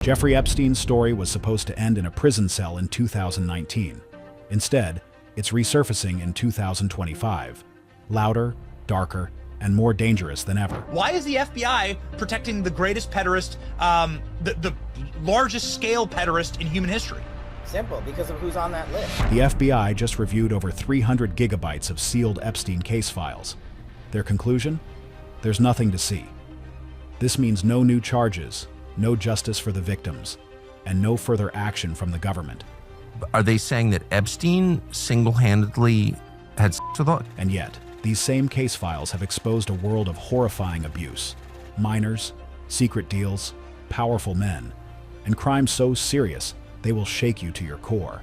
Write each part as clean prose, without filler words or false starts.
Jeffrey Epstein's story was supposed to end in a prison cell in 2019. Instead, it's resurfacing in 2025, louder, darker, and more dangerous than ever. Why is the FBI protecting the greatest pederast, the largest scale pederast in human history? Simple, because of who's on that list. The FBI just reviewed over 300 gigabytes of sealed Epstein case files. Their conclusion? There's nothing to see. This means no new charges, no justice for the victims, and no further action from the government. Are they saying that Epstein single-handedly had sex with all? And yet, these same case files have exposed a world of horrifying abuse. Minors, secret deals, powerful men, and crimes so serious they will shake you to your core.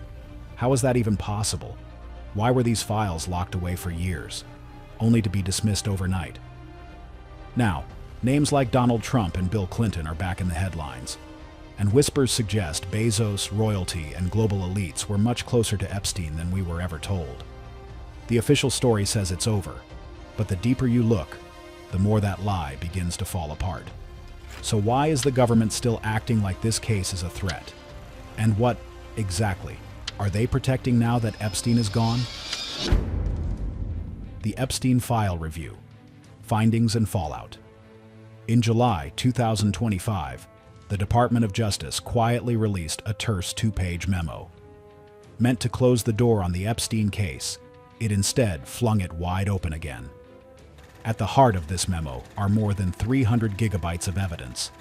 How is that even possible? Why were these files locked away for years, only to be dismissed overnight? Now, names like Donald Trump and Bill Clinton are back in the headlines, and whispers suggest Bezos, royalty, and global elites were much closer to Epstein than we were ever told. The official story says it's over, but the deeper you look, the more that lie begins to fall apart. So why is the government still acting like this case is a threat? And what, exactly, are they protecting now that Epstein is gone? The Epstein File Review: Findings and Fallout. In July 2025, the Department of Justice quietly released a terse 2-page memo. Meant to close the door on the Epstein case, it instead flung it wide open again. At the heart of this memo are more than 300 gigabytes of evidence: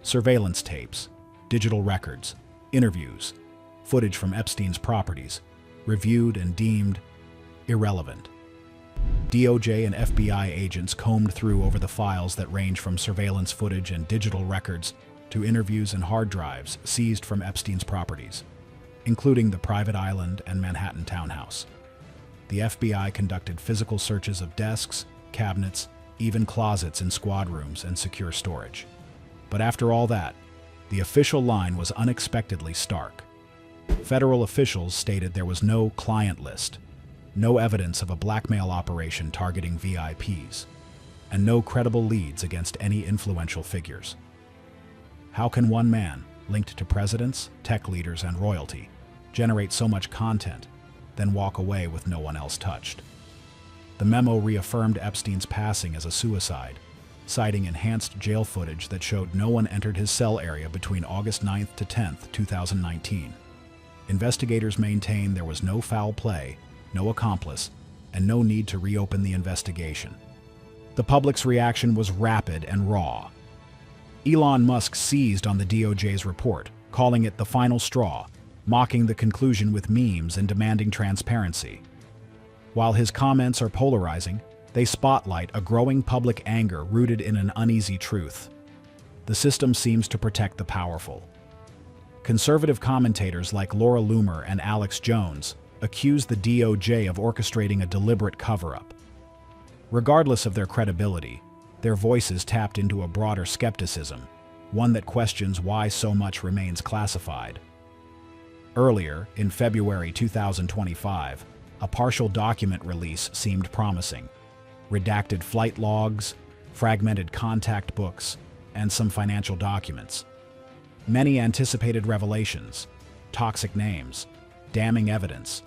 surveillance tapes, digital records, interviews, footage from Epstein's properties, reviewed and deemed irrelevant. DOJ and FBI agents combed through over the files that range from surveillance footage and digital records to interviews and hard drives seized from Epstein's properties, including the private island and Manhattan townhouse. The FBI conducted physical searches of desks, cabinets, even closets in squad rooms and secure storage. But after all that, the official line was unexpectedly stark. Federal officials stated there was no client list, no evidence of a blackmail operation targeting VIPs, and no credible leads against any influential figures. How can one man, linked to presidents, tech leaders, and royalty, generate so much content, then walk away with no one else touched? The memo reaffirmed Epstein's passing as a suicide, citing enhanced jail footage that showed no one entered his cell area between August 9th to 10th, 2019. Investigators maintain there was no foul play, no accomplice, and no need to reopen the investigation. The public's reaction was rapid and raw. Elon Musk seized on the DOJ's report, calling it the final straw, mocking the conclusion with memes and demanding transparency. While his comments are polarizing, they spotlight a growing public anger rooted in an uneasy truth. The system seems to protect the powerful. Conservative commentators like Laura Loomer and Alex Jones accuse the DOJ of orchestrating a deliberate cover-up. Regardless of their credibility, their voices tapped into a broader skepticism, one that questions why so much remains classified. Earlier, in February 2025, a partial document release seemed promising: redacted flight logs, fragmented contact books, and some financial documents. Many anticipated revelations, toxic names, damning evidence.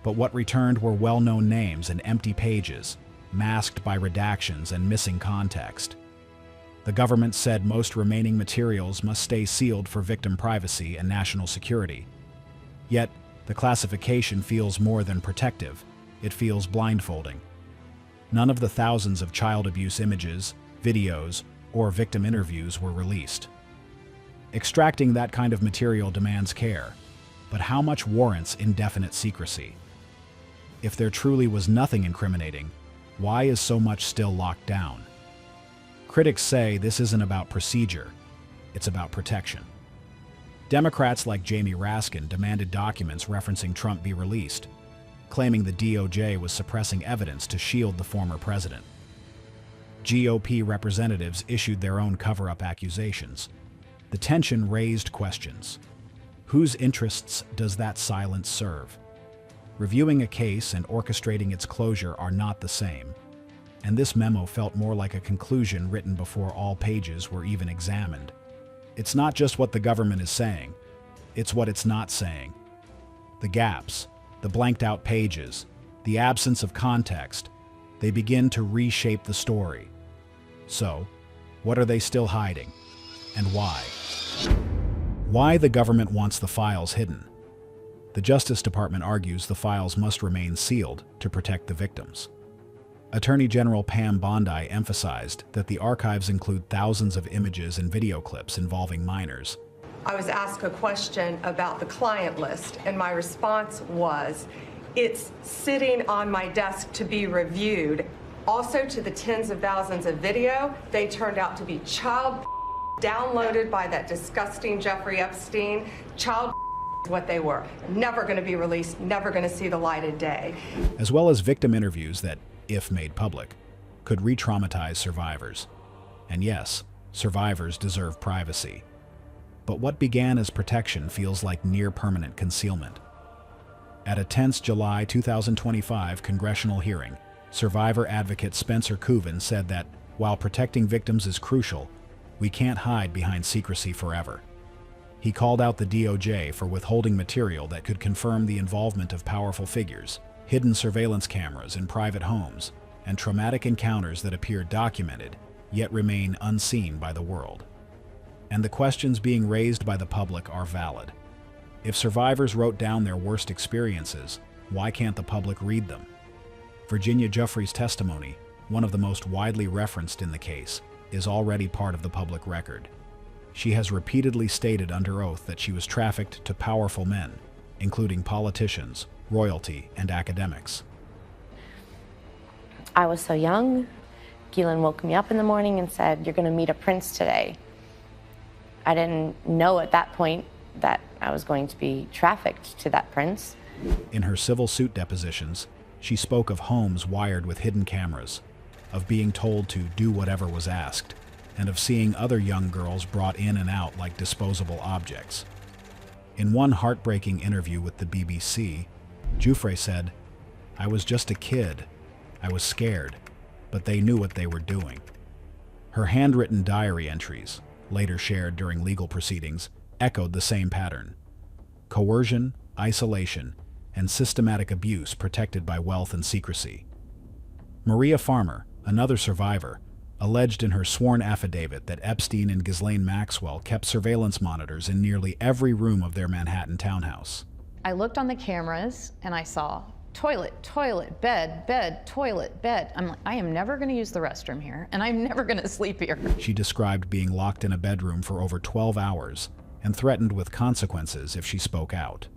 But what returned were well-known names and empty pages, masked by redactions and missing context. The government said most remaining materials must stay sealed for victim privacy and national security. Yet, the classification feels more than protective. It feels blindfolding. None of the thousands of child abuse images, videos, or victim interviews were released. Extracting that kind of material demands care, but how much warrants indefinite secrecy? If there truly was nothing incriminating, why is so much still locked down? Critics say this isn't about procedure, it's about protection. Democrats like Jamie Raskin demanded documents referencing Trump be released, claiming the DOJ was suppressing evidence to shield the former president. GOP representatives issued their own cover-up accusations. The tension raised questions. Whose interests does that silence serve? Reviewing a case and orchestrating its closure are not the same, and this memo felt more like a conclusion written before all pages were even examined. It's not just what the government is saying, it's what it's not saying. The gaps, the blanked out pages, the absence of context, they begin to reshape the story. So, what are they still hiding? And why? Why the government wants the files hidden? The Justice Department argues the files must remain sealed to protect the victims. Attorney General Pam Bondi emphasized that the archives include thousands of images and video clips involving minors. I was asked a question about the client list, and my response was, it's sitting on my desk to be reviewed. Also, to the tens of thousands of video, they turned out to be child downloaded by that disgusting Jeffrey Epstein. Child is what they were. Never going to be released, never going to see the light of day. As well as victim interviews that, if made public, could re-traumatize survivors. And yes, survivors deserve privacy. But what began as protection feels like near-permanent concealment. At a tense July 2025 congressional hearing, survivor advocate Spencer Coven said that, while protecting victims is crucial, we can't hide behind secrecy forever. He called out the DOJ for withholding material that could confirm the involvement of powerful figures, hidden surveillance cameras in private homes, and traumatic encounters that appear documented, yet remain unseen by the world. And the questions being raised by the public are valid. If survivors wrote down their worst experiences, why can't the public read them? Virginia Giuffre's testimony, one of the most widely referenced in the case, is already part of the public record. She has repeatedly stated under oath that she was trafficked to powerful men, including politicians, royalty, and academics. I was so young. Ghislaine woke me up in the morning and said, "You're going to meet a prince today." I didn't know at that point that I was going to be trafficked to that prince. In her civil suit depositions, she spoke of homes wired with hidden cameras, of being told to do whatever was asked, and of seeing other young girls brought in and out like disposable objects. In one heartbreaking interview with the BBC, Giuffre said, "I was just a kid. I was scared, but they knew what they were doing." Her handwritten diary entries, later shared during legal proceedings, echoed the same pattern. Coercion, isolation, and systematic abuse protected by wealth and secrecy. Maria Farmer, another survivor, alleged in her sworn affidavit that Epstein and Ghislaine Maxwell kept surveillance monitors in nearly every room of their Manhattan townhouse. I looked on the cameras and I saw toilet, toilet, bed, bed, toilet, bed. I'm like, I am never going to use the restroom here, and I'm never going to sleep here. She described being locked in a bedroom for over 12 hours and threatened with consequences if she spoke out.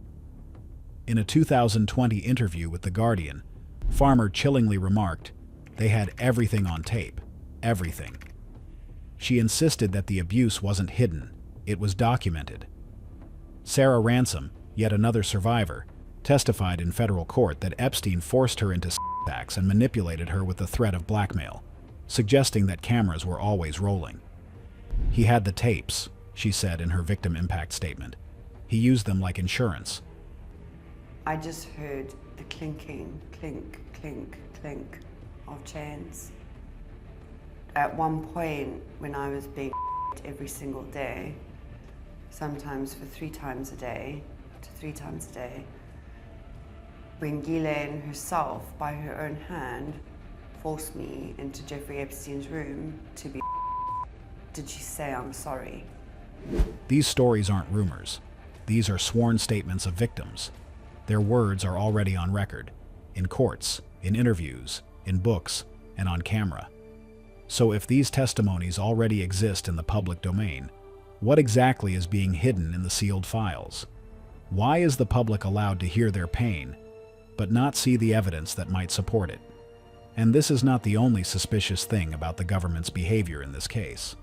In a 2020 interview with The Guardian, Farmer chillingly remarked, "They had everything on tape. Everything." She insisted that the abuse wasn't hidden, it was documented. Sarah Ransom, yet another survivor, testified in federal court that Epstein forced her into acts and manipulated her with the threat of blackmail, suggesting that cameras were always rolling. "He had the tapes," she said in her victim impact statement. "He used them like insurance." I just heard the clinking, clink, clink, clink of chains. At one point, when I was being every single day, sometimes for 3 times a day, up to 3 times a day, when Ghislaine herself, by her own hand, forced me into Jeffrey Epstein's room to be did she say I'm sorry? These stories aren't rumors. These are sworn statements of victims. Their words are already on record, in courts, in interviews, in books, and on camera. So if these testimonies already exist in the public domain, what exactly is being hidden in the sealed files? Why is the public allowed to hear their pain, but not see the evidence that might support it? And this is not the only suspicious thing about the government's behavior in this case.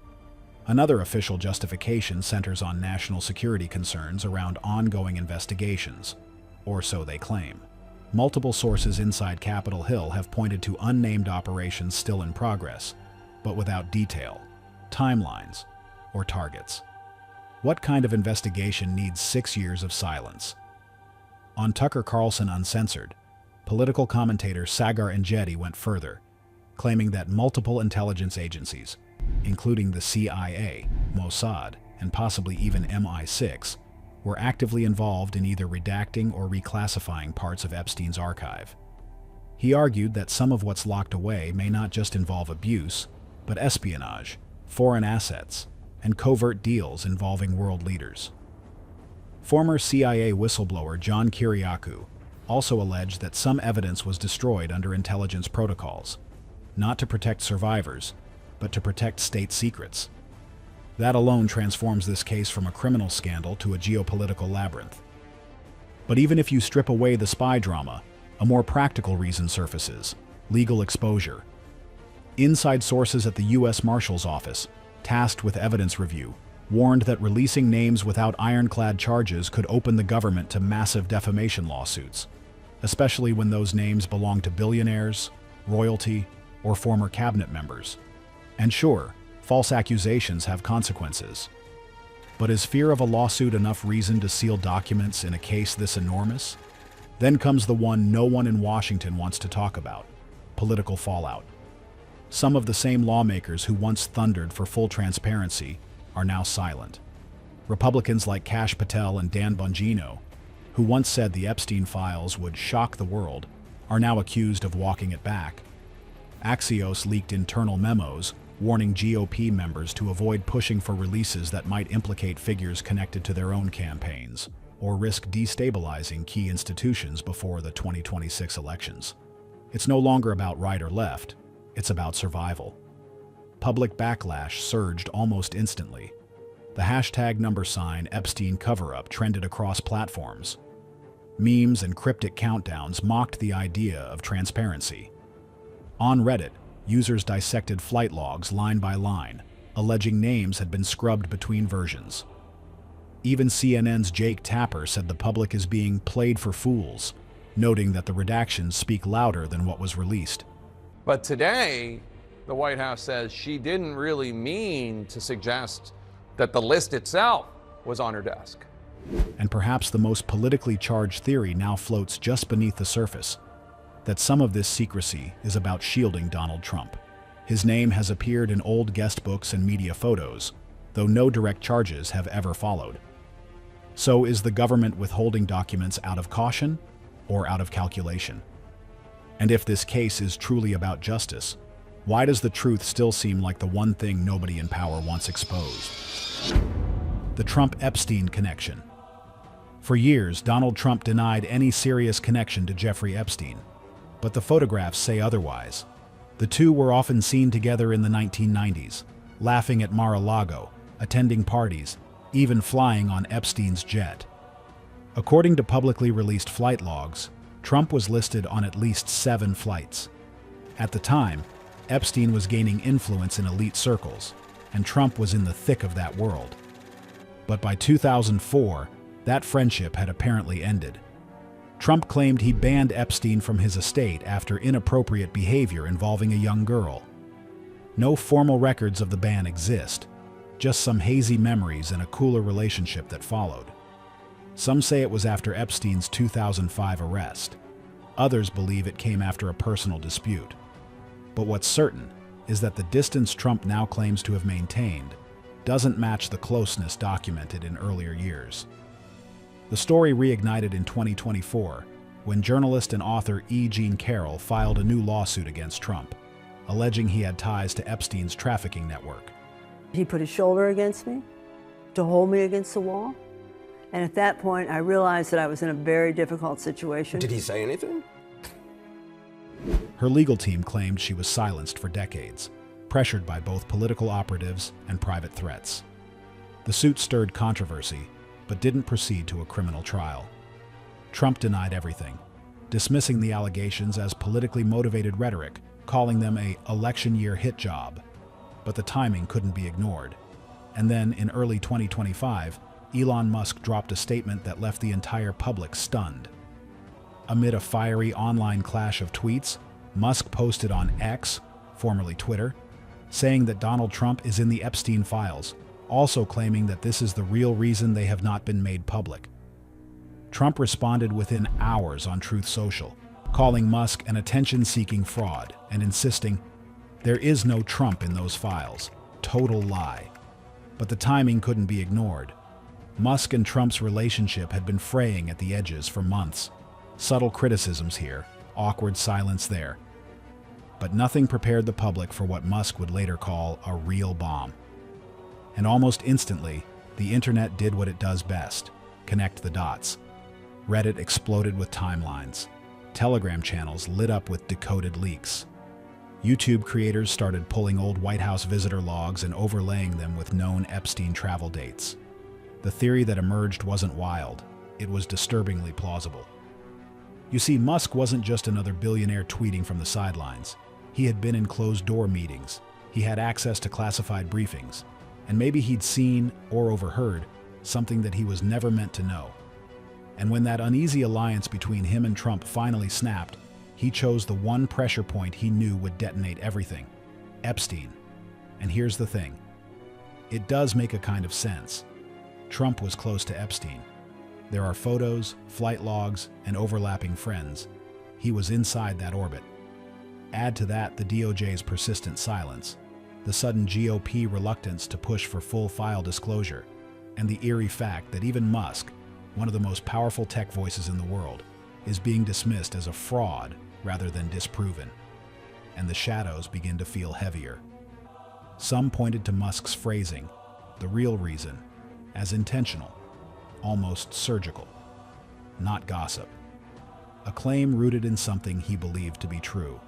Another official justification centers on national security concerns around ongoing investigations, or so they claim. Multiple sources inside Capitol Hill have pointed to unnamed operations still in progress, but without detail, timelines, or targets. What kind of investigation needs 6 years of silence? On Tucker Carlson Uncensored, political commentator Sagar Enjeti went further, claiming that multiple intelligence agencies, including the CIA, Mossad, and possibly even MI6, were actively involved in either redacting or reclassifying parts of Epstein's archive. He argued that some of what's locked away may not just involve abuse, but espionage, foreign assets, and covert deals involving world leaders. Former CIA whistleblower John Kiriakou also alleged that some evidence was destroyed under intelligence protocols, not to protect survivors, but to protect state secrets. That alone transforms this case from a criminal scandal to a geopolitical labyrinth. But even if you strip away the spy drama, a more practical reason surfaces: legal exposure. Inside sources at the U.S. Marshal's Office, tasked with evidence review, warned that releasing names without ironclad charges could open the government to massive defamation lawsuits, especially when those names belong to billionaires, royalty, or former cabinet members. And sure, false accusations have consequences. But is fear of a lawsuit enough reason to seal documents in a case this enormous? Then comes the one no one in Washington wants to talk about: political fallout. Some of the same lawmakers who once thundered for full transparency are now silent. Republicans like Kash Patel and Dan Bongino, who once said the Epstein files would shock the world, are now accused of walking it back. Axios leaked internal memos warning GOP members to avoid pushing for releases that might implicate figures connected to their own campaigns or risk destabilizing key institutions before the 2026 elections. It's no longer about right or left, it's about survival. Public backlash surged almost instantly. The #$ Epstein cover-up trended across platforms. Memes and cryptic countdowns mocked the idea of transparency. On Reddit, users dissected flight logs line by line, alleging names had been scrubbed between versions. Even CNN's Jake Tapper said the public is being played for fools, noting that the redactions speak louder than what was released. But today, the White House says she didn't really mean to suggest that the list itself was on her desk. And perhaps the most politically charged theory now floats just beneath the surface: that some of this secrecy is about shielding Donald Trump. His name has appeared in old guest books and media photos, though no direct charges have ever followed. So is the government withholding documents out of caution or out of calculation? And if this case is truly about justice, why does the truth still seem like the one thing nobody in power wants exposed? The Trump-Epstein connection. For years, Donald Trump denied any serious connection to Jeffrey Epstein, but the photographs say otherwise. The two were often seen together in the 1990s, laughing at Mar-a-Lago, attending parties, even flying on Epstein's jet. According to publicly released flight logs, Trump was listed on at least 7 flights. At the time, Epstein was gaining influence in elite circles, and Trump was in the thick of that world. But by 2004, that friendship had apparently ended. Trump claimed he banned Epstein from his estate after inappropriate behavior involving a young girl. No formal records of the ban exist, just some hazy memories and a cooler relationship that followed. Some say it was after Epstein's 2005 arrest. Others believe it came after a personal dispute. But what's certain is that the distance Trump now claims to have maintained doesn't match the closeness documented in earlier years. The story reignited in 2024 when journalist and author E. Jean Carroll filed a new lawsuit against Trump, alleging he had ties to Epstein's trafficking network. He put his shoulder against me to hold me against the wall. And at that point, I realized that I was in a very difficult situation. Did he say anything? Her legal team claimed she was silenced for decades, pressured by both political operatives and private threats. The suit stirred controversy, but didn't proceed to a criminal trial. Trump denied everything, dismissing the allegations as politically motivated rhetoric, calling them an election-year hit job. But the timing couldn't be ignored. And then, in early 2025, Elon Musk dropped a statement that left the entire public stunned. Amid a fiery online clash of tweets, Musk posted on X, formerly Twitter, saying that Donald Trump is in the Epstein files, also claiming that this is the real reason they have not been made public. Trump responded within hours on Truth Social, calling Musk an attention-seeking fraud and insisting, "There is no Trump in those files. Total lie." But the timing couldn't be ignored. Musk and Trump's relationship had been fraying at the edges for months. Subtle criticisms here, awkward silence there. But nothing prepared the public for what Musk would later call a real bomb. And almost instantly, the internet did what it does best: connect the dots. Reddit exploded with timelines. Telegram channels lit up with decoded leaks. YouTube creators started pulling old White House visitor logs and overlaying them with known Epstein travel dates. The theory that emerged wasn't wild, it was disturbingly plausible. You see, Musk wasn't just another billionaire tweeting from the sidelines. He had been in closed-door meetings, he had access to classified briefings, and maybe he'd seen or overheard something that he was never meant to know. And when that uneasy alliance between him and Trump finally snapped, he chose the one pressure point he knew would detonate everything: Epstein. And here's the thing. It does make a kind of sense. Trump was close to Epstein. There are photos, flight logs, and overlapping friends. He was inside that orbit. Add to that the DOJ's persistent silence, the sudden GOP reluctance to push for full file disclosure, and the eerie fact that even Musk, one of the most powerful tech voices in the world, is being dismissed as a fraud rather than disproven. And the shadows begin to feel heavier. Some pointed to Musk's phrasing, the real reason, as intentional, almost surgical, not gossip. A claim rooted in something he believed to be true.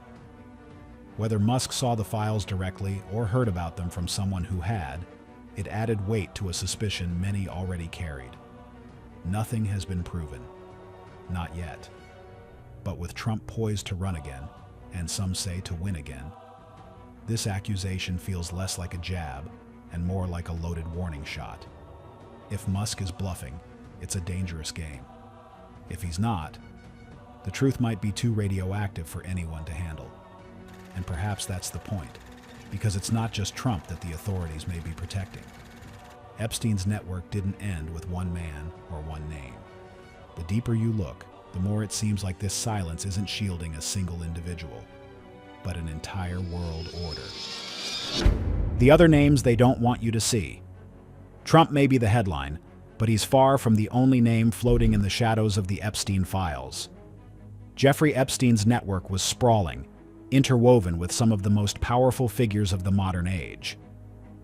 Whether Musk saw the files directly or heard about them from someone who had, it added weight to a suspicion many already carried. Nothing has been proven. Not yet. But with Trump poised to run again, and some say to win again, this accusation feels less like a jab and more like a loaded warning shot. If Musk is bluffing, it's a dangerous game. If he's not, the truth might be too radioactive for anyone to handle. And perhaps that's the point, because it's not just Trump that the authorities may be protecting. Epstein's network didn't end with one man or one name. The deeper you look, the more it seems like this silence isn't shielding a single individual, but an entire world order. The other names they don't want you to see. Trump may be the headline, but he's far from the only name floating in the shadows of the Epstein files. Jeffrey Epstein's network was sprawling, interwoven with some of the most powerful figures of the modern age.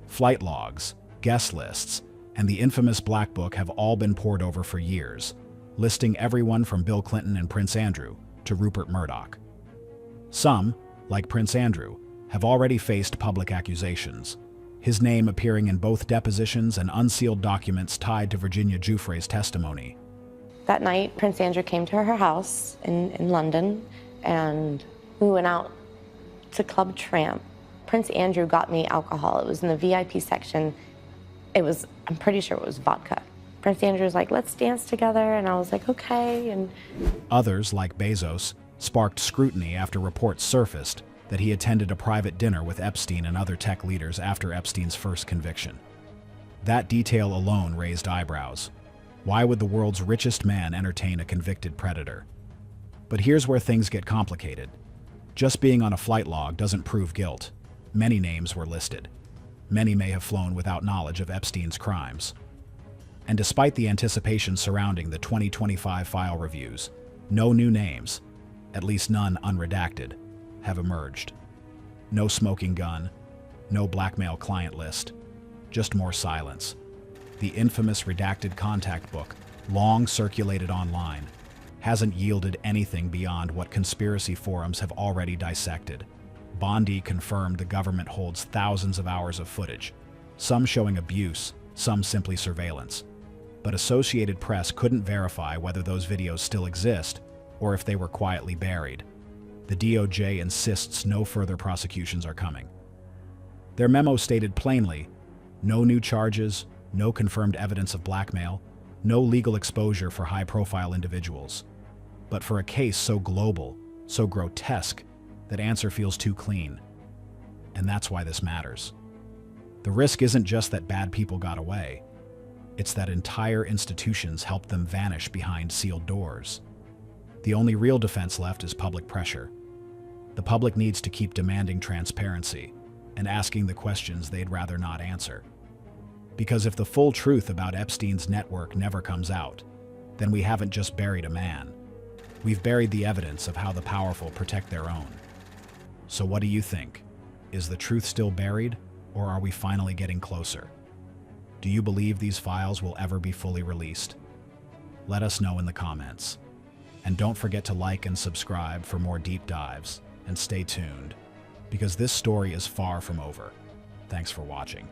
Flight logs, guest lists, and the infamous Black Book have all been pored over for years, listing everyone from Bill Clinton and Prince Andrew to Rupert Murdoch. Some, like Prince Andrew, have already faced public accusations, his name appearing in both depositions and unsealed documents tied to Virginia Giuffre's testimony. That night, Prince Andrew came to her house in London, and we went out to Club Tramp. Prince Andrew got me alcohol. It was in the VIP section. I'm pretty sure it was vodka. Prince Andrew was like, let's dance together, and I was like, okay. And others, like Bezos, sparked scrutiny after reports surfaced that he attended a private dinner with Epstein and other tech leaders after Epstein's first conviction. That detail alone raised eyebrows. Why would the world's richest man entertain a convicted predator? But here's where things get complicated. Just being on a flight log doesn't prove guilt. Many names were listed. Many may have flown without knowledge of Epstein's crimes. And despite the anticipation surrounding the 2025 file reviews, no new names, at least none unredacted, have emerged. No smoking gun, no blackmail client list, just more silence. The infamous redacted contact book, long circulated online, hasn't yielded anything beyond what conspiracy forums have already dissected. Bondi confirmed the government holds thousands of hours of footage, some showing abuse, some simply surveillance. But Associated Press couldn't verify whether those videos still exist or if they were quietly buried. The DOJ insists no further prosecutions are coming. Their memo stated plainly, no new charges, no confirmed evidence of blackmail, no legal exposure for high-profile individuals. But for a case so global, so grotesque, that answer feels too clean. And that's why this matters. The risk isn't just that bad people got away. It's that entire institutions helped them vanish behind sealed doors. The only real defense left is public pressure. The public needs to keep demanding transparency and asking the questions they'd rather not answer. Because if the full truth about Epstein's network never comes out, then we haven't just buried a man. We've buried the evidence of how the powerful protect their own. So what do you think? Is the truth still buried, or are we finally getting closer? Do you believe these files will ever be fully released? Let us know in the comments. And don't forget to like and subscribe for more deep dives, and stay tuned, because this story is far from over. Thanks for watching.